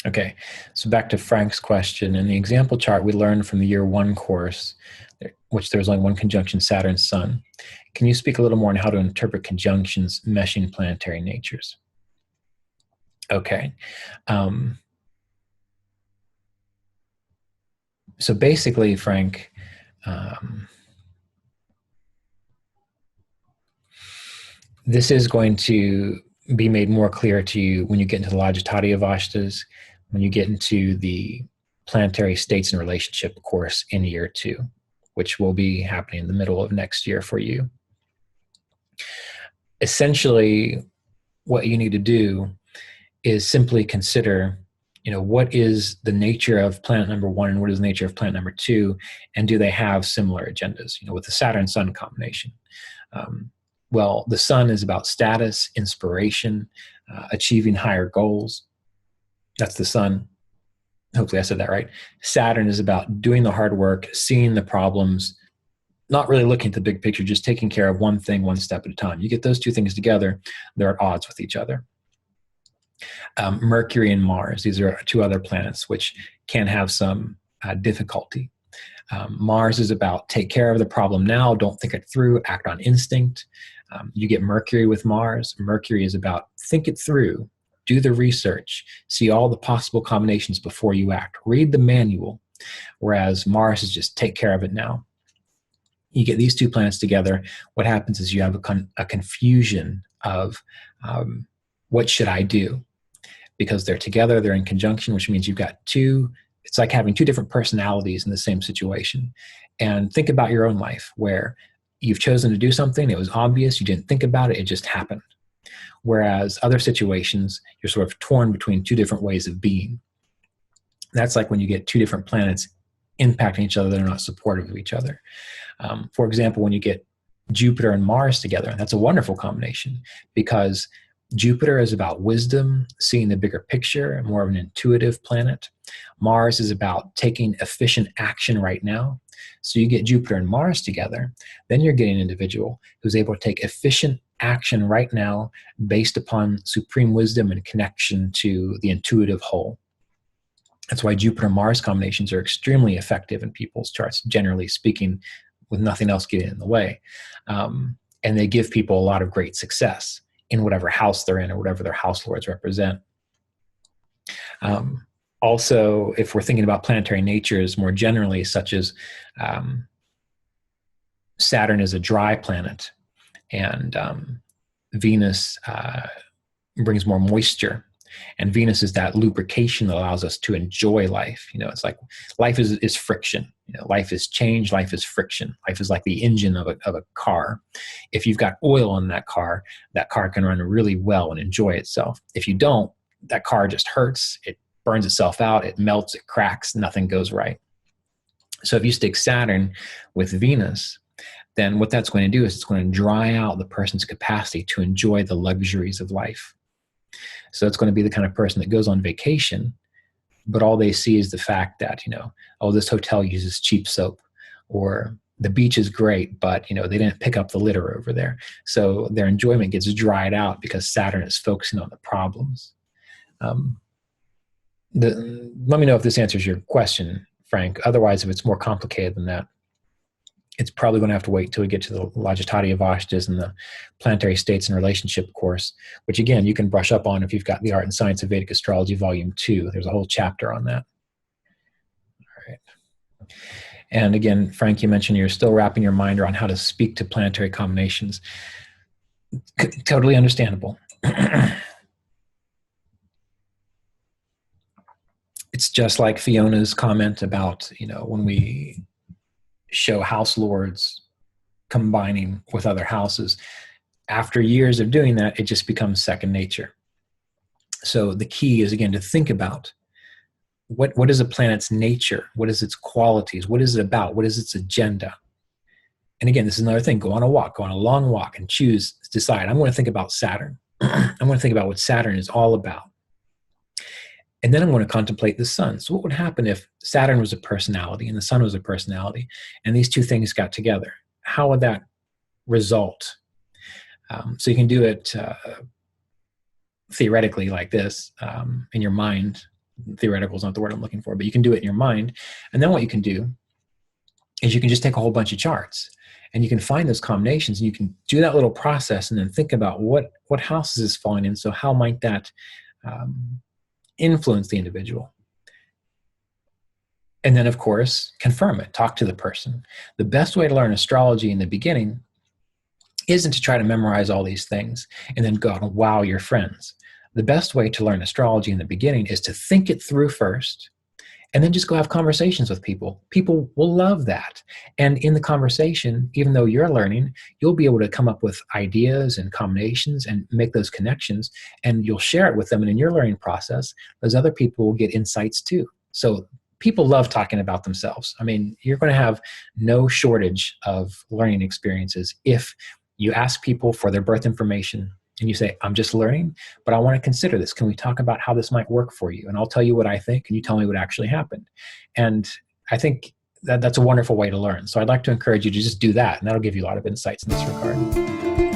Okay, so back to Frank's question. In the example chart, we learned from the year one course, which there was only one conjunction Saturn-Sun. Can you speak a little more on how to interpret conjunctions meshing planetary natures? Okay. So basically, Frank, this is going to be made more clear to you when you get into the Logitati Avashtas, when you get into the planetary states and relationship course in year two, which will be happening in the middle of next year for you. Essentially, what you need to do is simply consider, what is the nature of planet number one and what is the nature of planet number two, and do they have similar agendas, with the Saturn-Sun combination. Well, the Sun is about status, inspiration, achieving higher goals. That's the Sun. Hopefully I said that right. Saturn is about doing the hard work, seeing the problems, not really looking at the big picture, just taking care of one thing, one step at a time. You get those two things together, they're at odds with each other. Mercury and Mars, these are two other planets which can have some difficulty. Mars is about take care of the problem now, don't think it through, act on instinct. You get Mercury with Mars. Mercury is about think it through, do the research, see all the possible combinations before you act, read the manual, whereas Mars is just take care of it now. You get these two planets together, what happens is you have a confusion of what should I do? Because they're together, they're in conjunction, which means you've got two, it's like having two different personalities in the same situation. And think about your own life where you've chosen to do something, it was obvious, you didn't think about it, it just happened. Whereas other situations, you're sort of torn between two different ways of being. That's like when you get two different planets impacting each other that are not supportive of each other. For example, when you get Jupiter and Mars together, that's a wonderful combination because Jupiter is about wisdom, seeing the bigger picture, more of an intuitive planet. Mars is about taking efficient action right now. So you get Jupiter and Mars together, then you're getting an individual who's able to take efficient action right now based upon supreme wisdom and connection to the intuitive whole. That's why Jupiter-Mars combinations are extremely effective in people's charts, generally speaking, with nothing else getting in the way. And they give people a lot of great success in whatever house they're in or whatever their house lords represent. Also, if we're thinking about planetary natures more generally, such as Saturn is a dry planet and Venus brings more moisture. And Venus is that lubrication that allows us to enjoy life. It's like life is friction. Life is change. Life is friction. Life is like the engine of a car. If you've got oil in that car can run really well and enjoy itself. If you don't, that car just hurts. It burns itself out. It melts. It cracks. Nothing goes right. So if you stick Saturn with Venus, then what that's going to do is it's going to dry out the person's capacity to enjoy the luxuries of life. So it's going to be the kind of person that goes on vacation, but all they see is the fact that, this hotel uses cheap soap, or the beach is great, but, they didn't pick up the litter over there. So their enjoyment gets dried out because Saturn is focusing on the problems. Let me know if this answers your question, Frank. Otherwise, if it's more complicated than that, it's probably going to have to wait till we get to the Logitati Avashtas and the planetary states and relationship course, which again, you can brush up on if you've got the Art and Science of Vedic Astrology Volume 2. There's a whole chapter on that. All right. And again, Frank, you mentioned you're still wrapping your mind around how to speak to planetary combinations. Totally understandable. It's just like Fiona's comment about, when we show house lords combining with other houses, after years of doing that, it just becomes second nature. So the key is, again, to think about what is a planet's nature? What is its qualities? What is it about? What is its agenda? And again, this is another thing. Go on a walk, go on a long walk and decide, I'm going to think about Saturn. I'm going to think about what Saturn is all about. And then I'm going to contemplate the sun. So what would happen if Saturn was a personality and the sun was a personality, and these two things got together? How would that result? So you can do it theoretically like this in your mind. theoretical is not the word I'm looking for, but you can do it in your mind. And then what you can do is you can just take a whole bunch of charts and you can find those combinations, and you can do that little process and then think about what house is this falling in. So how might that influence the individual? And then, of course, confirm it. Talk to the person. The best way to learn astrology in the beginning isn't to try to memorize all these things and then go out and wow your friends. The best way to learn astrology in the beginning is to think it through first, and then just go have conversations with people. People will love that. And in the conversation, even though you're learning, you'll be able to come up with ideas and combinations and make those connections, and you'll share it with them. And in your learning process, those other people will get insights too. So people love talking about themselves. I mean, you're going to have no shortage of learning experiences if you ask people for their birth information and you say, I'm just learning, but I want to consider this. Can we talk about how this might work for you? And I'll tell you what I think, and you tell me what actually happened. And I think that that's a wonderful way to learn. So I'd like to encourage you to just do that, and that'll give you a lot of insights in this regard.